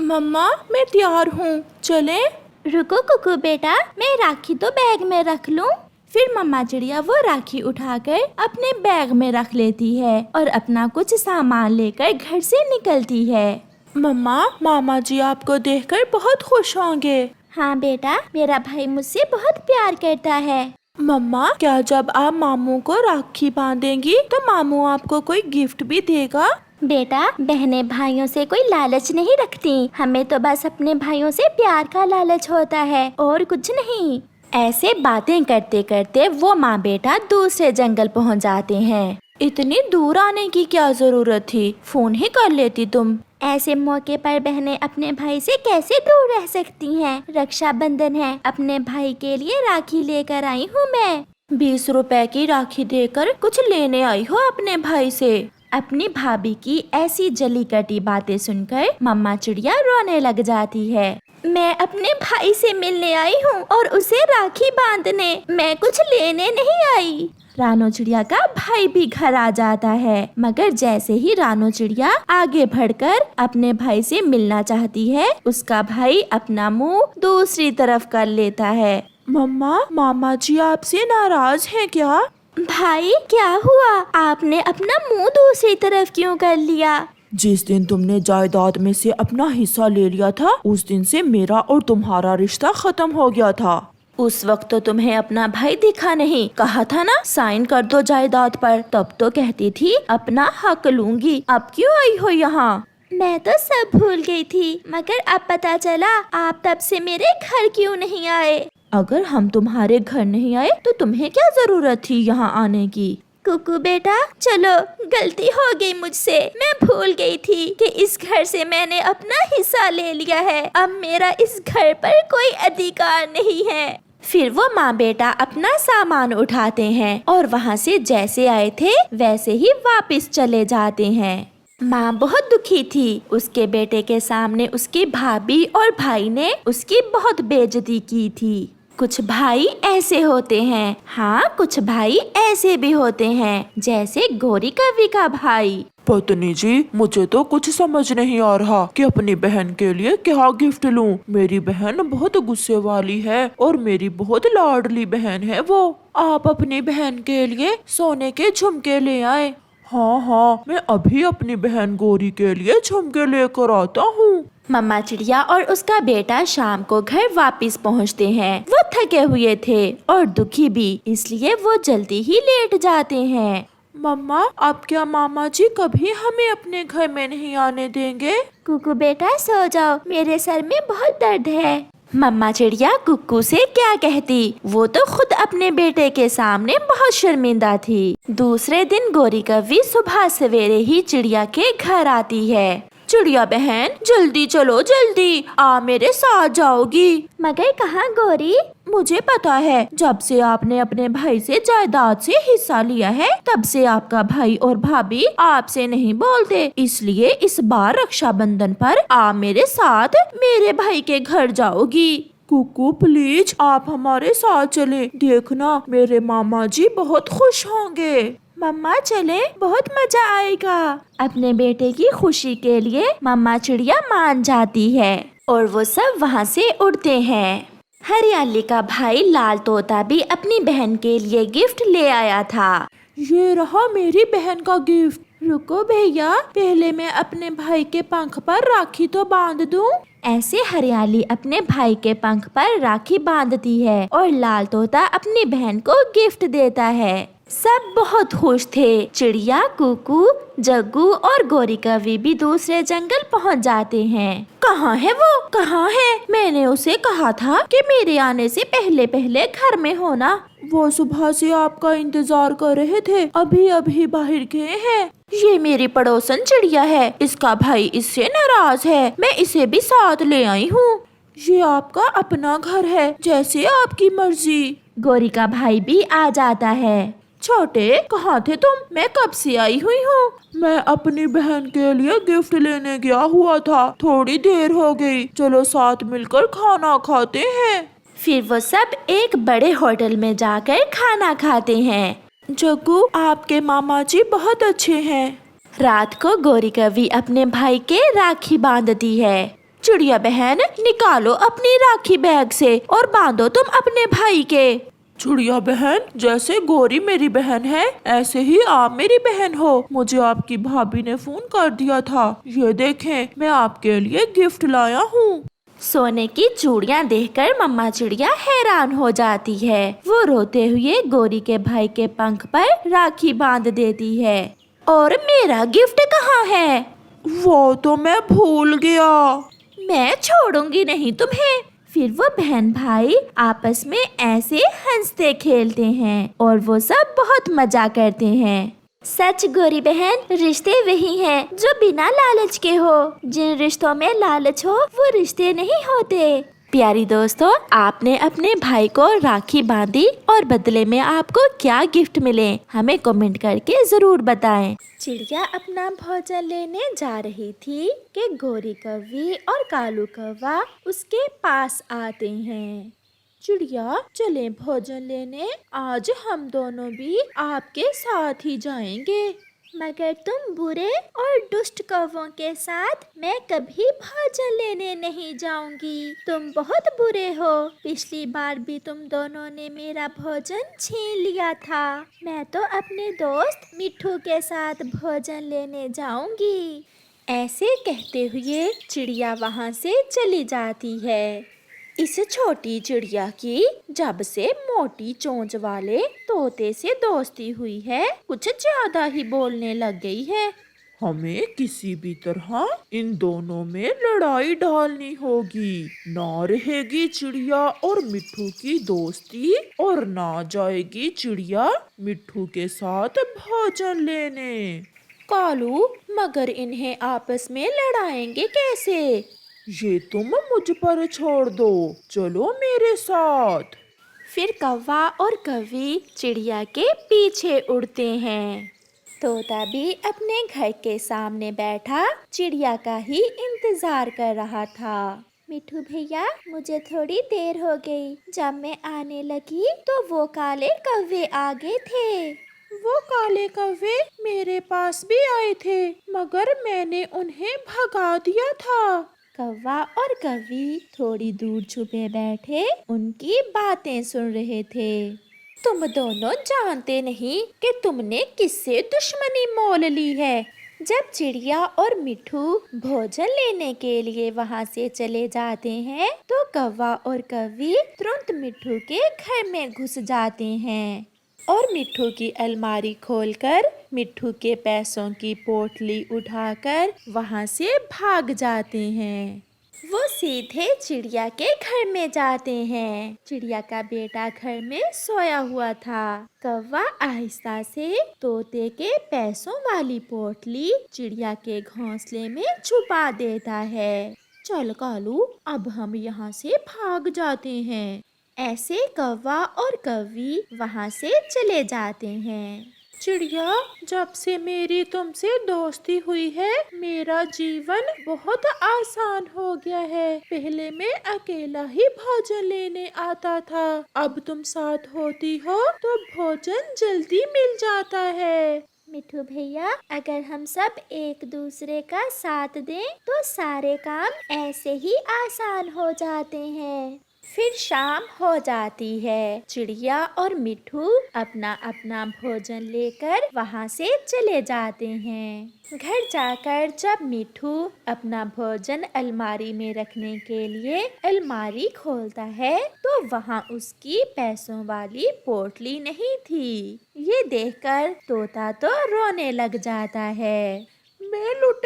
मम्मा मैं तैयार हूँ, चलें? रुको कुकू बेटा, मैं राखी तो बैग में रख लूं। फिर मम्मा चिड़िया वो राखी उठाकर अपने बैग में रख लेती है और अपना कुछ सामान लेकर घर से निकलती है। मम्मा, मामा जी आपको देखकर बहुत खुश होंगे। हाँ बेटा, मेरा भाई मुझसे बहुत प्यार करता है। मम्मा, क्या जब आप मामू को राखी बांधेंगी तो मामू आपको कोई गिफ्ट भी देगा? बेटा, बहनें भाइयों से कोई लालच नहीं रखती, हमें तो बस अपने भाइयों से प्यार का लालच होता है और कुछ नहीं। ऐसे बातें करते करते वो माँ बेटा दूसरे जंगल पहुँच जाते हैं। इतनी दूर आने की क्या जरूरत थी, फोन ही कर लेती तुम। ऐसे मौके पर बहनें अपने भाई से कैसे दूर रह सकती हैं? रक्षाबंधन है, अपने भाई के लिए राखी लेकर आई हूँ मैं। 20 रुपए की राखी देकर कुछ लेने आई हो अपने भाई से? अपनी भाभी की ऐसी जली कटी बातें सुनकर मम्मा चिड़िया रोने लग जाती है। मैं अपने भाई से मिलने आई हूँ और उसे राखी बांधने, मैं कुछ लेने नहीं आई। रानो चिड़िया का भाई भी घर आ जाता है, मगर जैसे ही रानो चिड़िया आगे बढ़कर अपने भाई से मिलना चाहती है, उसका भाई अपना मुंह दूसरी तरफ कर लेता है। मम्मा, मामा जी आपसे नाराज हैं क्या? भाई क्या हुआ? आपने अपना मुंह दूसरी तरफ क्यों कर लिया? जिस दिन तुमने जायदाद में से अपना हिस्सा ले लिया था, उस दिन से मेरा और तुम्हारा रिश्ता खत्म हो गया था। उस वक्त तो तुम्हें अपना भाई दिखा नहीं, कहा था ना साइन कर दो जायदाद पर, तब तो कहती थी अपना हक लूंगी। अब क्यों आई हो यहाँ? मैं तो सब भूल गई थी, मगर अब पता चला आप तब से मेरे घर क्यों नहीं आए। अगर हम तुम्हारे घर नहीं आए तो तुम्हें क्या जरूरत थी यहाँ आने की? कुकू बेटा, चलो, गलती हो गई मुझसे, मैं भूल गई थी कि इस घर से मैंने अपना हिस्सा ले लिया है। अब मेरा इस घर पर कोई अधिकार नहीं है। फिर वो माँ बेटा अपना सामान उठाते हैं और वहाँ से जैसे आए थे वैसे ही वापस चले जाते हैं। माँ बहुत दुखी थी, उसके बेटे के सामने उसकी भाभी और भाई ने उसकी बहुत बेइज्जती की थी। कुछ भाई ऐसे होते हैं, हाँ कुछ भाई ऐसे भी होते हैं, जैसे गौरी कवि का भाई। पत्नी जी, मुझे तो कुछ समझ नहीं आ रहा कि अपनी बहन के लिए क्या गिफ्ट लूं। मेरी बहन बहुत गुस्से वाली है और मेरी बहुत लाडली बहन है वो। आप अपनी बहन के लिए सोने के झुमके ले आए। हाँ, मैं अभी अपनी बहन गौरी के लिए झुमके लेकर आता हूँ। मम्मा चिड़िया और उसका बेटा शाम को घर वापस पहुँचते हैं। वो थके हुए थे और दुखी भी, इसलिए वो जल्दी ही लेट जाते हैं। मम्मा, अब क्या मामा जी कभी हमें अपने घर में नहीं आने देंगे? कुकू बेटा सो जाओ, मेरे सर में बहुत दर्द है। मम्मा चिड़िया कुक्कू से क्या कहती, वो तो खुद अपने बेटे के सामने बहुत शर्मिंदा थी। दूसरे दिन गौरी कवि सुबह सवेरे ही चिड़िया के घर आती है। चिड़िया बहन, जल्दी चलो, जल्दी आ, मेरे साथ जाओगी। मगर कहाँ गौरी? मुझे पता है, जब से आपने अपने भाई से जायदाद से हिस्सा लिया है, तब से आपका भाई और भाभी आपसे नहीं बोलते, इसलिए इस बार रक्षाबंधन पर आ मेरे साथ मेरे भाई के घर जाओगी। कुकू प्लीज, आप हमारे साथ चलें, देखना मेरे मामा जी बहुत खुश होंगे। मम्मा चले, बहुत मजा आएगा। अपने बेटे की खुशी के लिए मम्मा चिड़िया मान जाती है और वो सब वहाँ से उड़ते हैं। हरियाली का भाई लाल तोता भी अपनी बहन के लिए गिफ्ट ले आया था। ये रहा मेरी बहन का गिफ्ट। रुको भैया, पहले मैं अपने भाई के पंख पर राखी तो बांध दूं। ऐसे हरियाली अपने भाई के पंख पर राखी बांधती है और लाल तोता अपनी बहन को गिफ्ट देता है। सब बहुत खुश थे। चिड़िया, कुकू, जग्गू और गौरी कवि भी दूसरे जंगल पहुंच जाते हैं। कहाँ है वो? कहाँ है? मैंने उसे कहा था कि मेरे आने से पहले पहले घर में होना। वो सुबह से आपका इंतजार कर रहे थे, अभी अभी बाहर गए हैं। ये मेरी पड़ोसन चिड़िया है, इसका भाई इससे नाराज है, मैं इसे भी साथ ले आई हूँ। ये आपका अपना घर है, जैसे आपकी मर्जी। गौरी का भाई भी आ जाता है। छोटे, कहाँ थे तुम? मैं कब से आई हुई हूँ। मैं अपनी बहन के लिए गिफ्ट लेने गया हुआ था, थोड़ी देर हो गई, चलो साथ मिलकर खाना खाते हैं। फिर वो सब एक बड़े होटल में जाकर खाना खाते हैं। जग्गू, आपके मामा जी बहुत अच्छे हैं। रात को गौरी कवि अपने भाई के राखी बांधती है। चिड़िया बहन, निकालो अपनी राखी बैग से और बांधो तुम अपने भाई के। चिड़िया बहन, जैसे गौरी मेरी बहन है ऐसे ही आप मेरी बहन हो। मुझे आपकी भाभी ने फोन कर दिया था। ये देखें, मैं आपके लिए गिफ्ट लाया हूँ। सोने की चूड़ियाँ देखकर मम्मा चिड़िया हैरान हो जाती है। वो रोते हुए गौरी के भाई के पंख पर राखी बांध देती है। और मेरा गिफ्ट कहाँ है? वो तो मैं भूल गया। मैं छोड़ूंगी नहीं तुम्हें। फिर वो बहन भाई आपस में ऐसे हंसते खेलते हैं और वो सब बहुत मजा करते हैं। सच गौरी बहन, रिश्ते वही हैं जो बिना लालच के हो। जिन रिश्तों में लालच हो वो रिश्ते नहीं होते। प्यारी दोस्तों, आपने अपने भाई को राखी बांधी और बदले में आपको क्या गिफ्ट मिले, हमें कमेंट करके जरूर बताएं। चिड़िया अपना भोजन लेने जा रही थी कि गौरी कौवी और कालू कौवा उसके पास आते हैं। चिड़िया, चलें भोजन लेने, आज हम दोनों भी आपके साथ ही जाएंगे। मगर तुम बुरे और दुष्ट कौवों के साथ मैं कभी भोजन लेने नहीं जाऊंगी। तुम बहुत बुरे हो। पिछली बार भी तुम दोनों ने मेरा भोजन छीन लिया था। मैं तो अपने दोस्त मिट्ठू के साथ भोजन लेने जाऊंगी। ऐसे कहते हुए चिड़िया वहाँ से चली जाती है। इस छोटी चिड़िया की जब से मोटी चोंच वाले तोते से दोस्ती हुई है, कुछ ज्यादा ही बोलने लग गई है। हमें किसी भी तरह इन दोनों में लड़ाई डालनी होगी। ना रहेगी चिड़िया और मिट्ठू की दोस्ती और ना जाएगी चिड़िया मिट्ठू के साथ भोजन लेने। कालू, मगर इन्हें आपस में लड़ाएंगे कैसे? ये तुम मुझ पर छोड़ दो, चलो मेरे साथ। फिर कौवा और कौवी चिड़िया के पीछे उड़ते हैं। तोता भी अपने घर के सामने बैठा चिड़िया का ही इंतजार कर रहा था। मिट्ठू भैया, मुझे थोड़ी देर हो गई। जब मैं आने लगी तो वो काले कौवे आ गए थे। वो काले कौवे मेरे पास भी आए थे, मगर मैंने उन्हें भगा दिया था। कौवा और कौवी थोड़ी दूर छुपे बैठे उनकी बातें सुन रहे थे। तुम दोनों जानते नहीं कि तुमने किससे दुश्मनी मोल ली है। जब चिड़िया और मिट्ठू भोजन लेने के लिए वहाँ से चले जाते हैं तो कौवा और कौवी तुरंत मिट्ठू के घर में घुस जाते हैं और मिट्ठू की अलमारी खोलकर मिट्ठू के पैसों की पोटली उठाकर वहाँ से भाग जाते हैं। वो सीधे चिड़िया के घर में जाते हैं। चिड़िया का बेटा घर में सोया हुआ था। कौवा आहिस्ता से तोते के पैसों वाली पोटली चिड़िया के घोंसले में छुपा देता है। चल कालू, अब हम यहाँ से भाग जाते हैं। ऐसे कौवा और कौवी वहाँ से चले जाते हैं। चिड़िया, जब से मेरी तुमसे दोस्ती हुई है मेरा जीवन बहुत आसान हो गया है। पहले मैं अकेला ही भोजन लेने आता था, अब तुम साथ होती हो तो भोजन जल्दी मिल जाता है। मिट्ठू भैया, अगर हम सब एक दूसरे का साथ दें तो सारे काम ऐसे ही आसान हो जाते हैं। फिर शाम हो जाती है। चिड़िया और मिट्ठू अपना अपना भोजन लेकर वहाँ से चले जाते हैं। घर जाकर जब मिट्ठू अपना भोजन अलमारी में रखने के लिए अलमारी खोलता है तो वहाँ उसकी पैसों वाली पोटली नहीं थी। ये देखकर तोता तो रोने लग जाता है। मैं लुट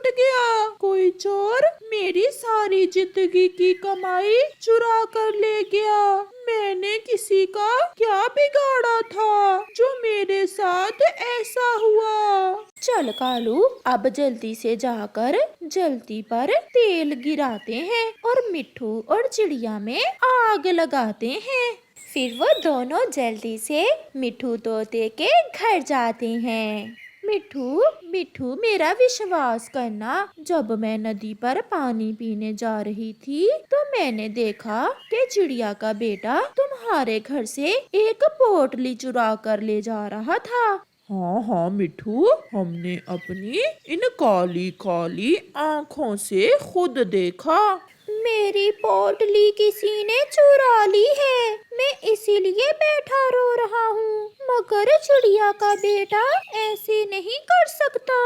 गया, कोई चोर मेरी सारी जिंदगी की कमाई चुरा कर ले गया। मैंने किसी का क्या बिगाड़ा था जो मेरे साथ ऐसा हुआ। चल कालू, अब जल्दी से जाकर जल्दी पर तेल गिराते हैं और मिट्ठू और चिड़िया में आग लगाते हैं। फिर वो दोनों जल्दी से मिट्ठू तोते के घर जाते हैं। मिट्ठू, मेरा विश्वास करना, जब मैं नदी पर पानी पीने जा रही थी तो मैंने देखा कि चिड़िया का बेटा तुम्हारे घर से एक पोटली चुरा कर ले जा रहा था। हाँ हाँ मिठू, हमने अपनी इन काली काली आँखों से खुद देखा। मेरी पोटली किसी ने चुरा ली है, मैं इसीलिए बैठा रो रहा हूँ। मगर चिड़िया का बेटा ऐसे नहीं कर सकता।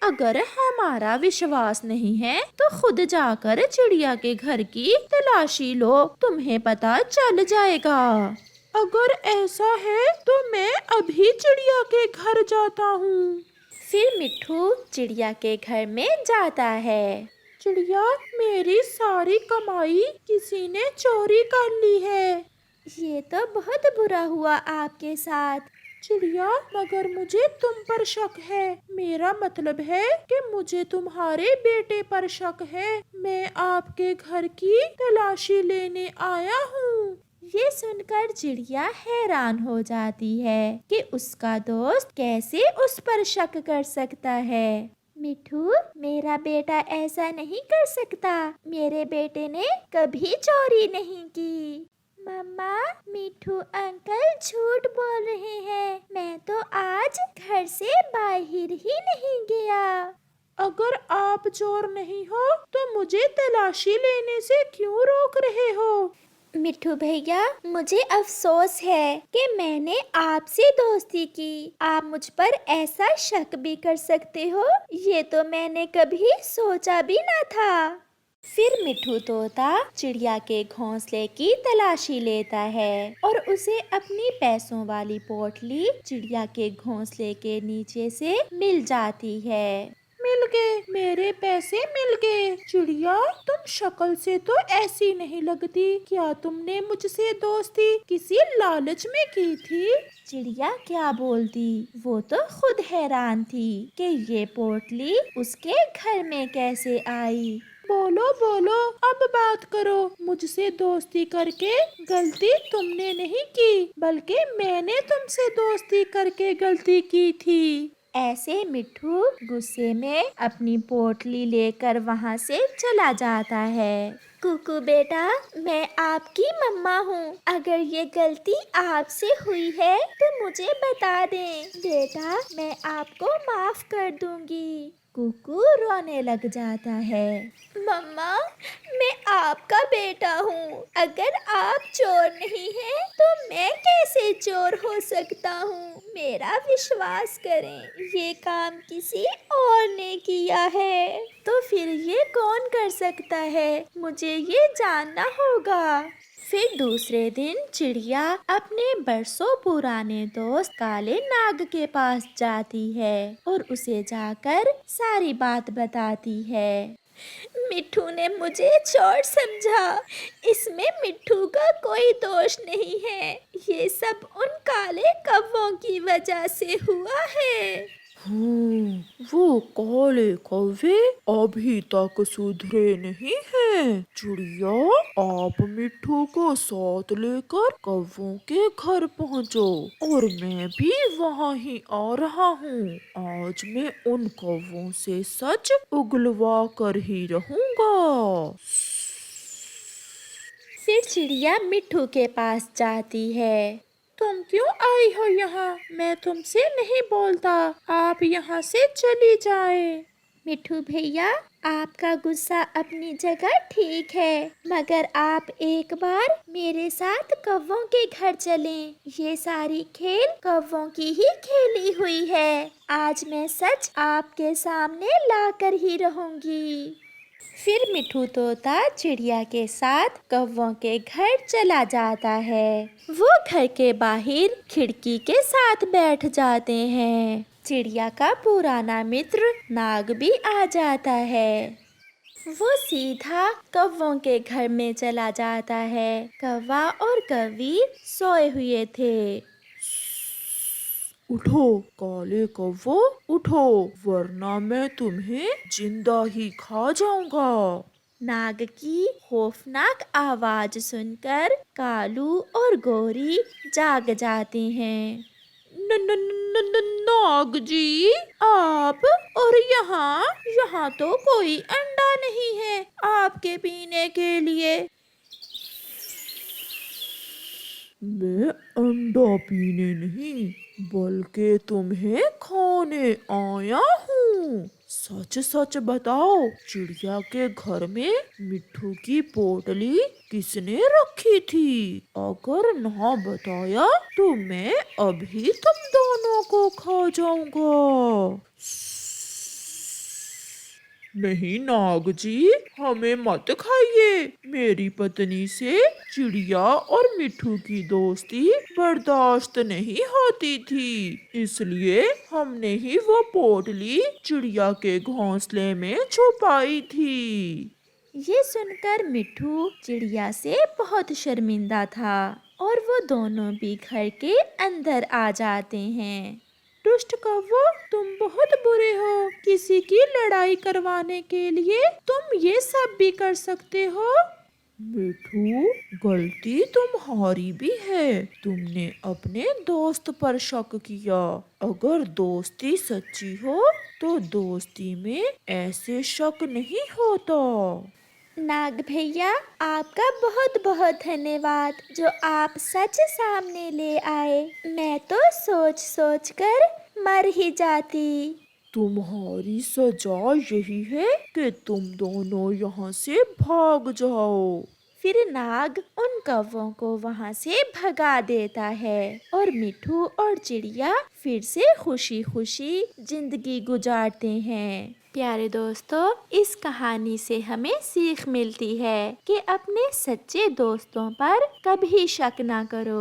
अगर हमारा विश्वास नहीं है तो खुद जाकर चिड़िया के घर की तलाशी लो, तुम्हें पता चल जाएगा। अगर ऐसा है तो मैं अभी चिड़िया के घर जाता हूँ। फिर मिट्ठू चिड़िया के घर में जाता है। चिड़िया, मेरी सारी कमाई किसी ने चोरी कर ली है। ये तो बहुत बुरा हुआ आपके साथ। चिड़िया, मगर मुझे तुम पर शक है। मेरा मतलब है कि मुझे तुम्हारे बेटे पर शक है। मैं आपके घर की तलाशी लेने आया हूँ। ये सुनकर चिड़िया हैरान हो जाती है कि उसका दोस्त कैसे उस पर शक कर सकता है। मिठू, मेरा बेटा ऐसा नहीं कर सकता। मेरे बेटे ने कभी चोरी नहीं की। मम्मा, मिठू अंकल झूठ बोल रहे हैं। मैं तो आज घर से बाहर ही नहीं गया। अगर आप चोर नहीं हो तो मुझे तलाशी लेने से क्यों रोक रहे हो? मिठू भैया, मुझे अफसोस है कि मैंने आपसे दोस्ती की। आप मुझ पर ऐसा शक भी कर सकते हो, ये तो मैंने कभी सोचा भी ना था। फिर मिठू तोता चिड़िया के घोंसले की तलाशी लेता है और उसे अपनी पैसों वाली पोटली चिड़िया के घोंसले के नीचे से मिल जाती है। मिल गए, मेरे पैसे मिल गए। चिड़िया, तुम शक्ल से तो ऐसी नहीं लगती। क्या तुमने मुझसे दोस्ती किसी लालच में की थी? चिड़िया क्या बोलती, वो तो खुद हैरान थी कि ये पोटली उसके घर में कैसे आई। बोलो बोलो, अब बात करो। मुझसे दोस्ती करके गलती तुमने नहीं की, बल्कि मैंने तुमसे दोस्ती करके गलती की थी। ऐसे मिट्ठू गुस्से में अपनी पोटली लेकर वहाँ से चला जाता है। कुकू बेटा, मैं आपकी मम्मा हूँ। अगर ये गलती आपसे हुई है तो मुझे बता दें। बेटा, मैं आपको माफ कर दूंगी। कुकू रोने लग जाता है। मम्मा, मैं आपका बेटा हूँ। अगर आप चोर नहीं हैं, तो मैं कैसे चोर हो सकता हूँ? मेरा विश्वास करें, ये काम किसी और ने किया है। तो फिर ये कौन कर सकता है? मुझे ये जानना होगा। फिर दूसरे दिन चिड़िया अपने बरसों पुराने दोस्त काले नाग के पास जाती है और उसे जाकर सारी बात बताती है। मिट्ठू ने मुझे चोर समझा। इसमें मिट्ठू का कोई दोष नहीं है। ये सब उन काले कौवों की वजह से हुआ है। वो काले कौवे अभी तक सुधरे नहीं हैं। चिड़िया, आप मिट्ठू को साथ लेकर कौवों के घर पहुँचो और मैं भी वहाँ ही आ रहा हूँ। आज मैं उन कौवों से सच उगलवा कर ही रहूँगा। फिर चिड़िया मिट्ठू के पास जाती है। तुम क्यों आई हो यहाँ? मैं तुमसे नहीं बोलता। आप यहाँ से चली जाए। मिट्ठू भैया, आपका गुस्सा अपनी जगह ठीक है, मगर आप एक बार मेरे साथ कौवों के घर चलें। ये सारी खेल कौवों की ही खेली हुई है। आज मैं सच आपके सामने लाकर ही रहूंगी। फिर मिट्ठू तोता चिड़िया के साथ कौवों के घर चला जाता है। वो घर के बाहर खिड़की के साथ बैठ जाते हैं। चिड़िया का पुराना मित्र नाग भी आ जाता है। वो सीधा कौवों के घर में चला जाता है। कौवा और कौवी सोए हुए थे। उठो काले कौवो, उठो, वरना मैं तुम्हें जिंदा ही खा जाऊंगा। नाग की खौफनाक आवाज सुनकर कालू और गोरी जाग जाते हैं। नाग जी, आप? और यहाँ तो कोई अंडा नहीं है आपके पीने के लिए। मैं अंडा पीने नहीं बल्कि तुम्हें खाने आया हूँ। सच सच बताओ, चिड़िया के घर में मिट्ठू की पोटली किसने रखी थी? अगर ना बताया तो मैं अभी तुम दोनों को खा जाऊंगा। नहीं नाग जी, हमें मत खाइए। मेरी पत्नी से चिड़िया और मिट्ठू की दोस्ती बर्दाश्त नहीं होती थी, इसलिए हमने ही वो पोटली चिड़िया के घोंसले में छुपाई थी। ये सुनकर मिट्ठू चिड़िया से बहुत शर्मिंदा था और वो दोनों भी घर के अंदर आ जाते हैं। दुष्ट कौवा, तुम बहुत बुरे हो। किसी की लड़ाई करवाने के लिए तुम ये सब भी कर सकते हो। मिठू, गलती तुम्हारी भी है। तुमने अपने दोस्त पर शक किया। अगर दोस्ती सच्ची हो तो दोस्ती में ऐसे शक नहीं होता। नाग भैया, आपका बहुत बहुत धन्यवाद जो आप सच सामने ले आए। मैं तो सोच सोच कर मर ही जाती। तुम्हारी सजा यही है कि तुम दोनों यहाँ से भाग जाओ। फिर नाग उन कौवों को वहाँ से भगा देता है और मिट्ठू और चिड़िया फिर से खुशी खुशी जिंदगी गुजारते हैं। प्यारे दोस्तों, इस कहानी से हमें सीख मिलती है कि अपने सच्चे दोस्तों पर कभी शक ना करो।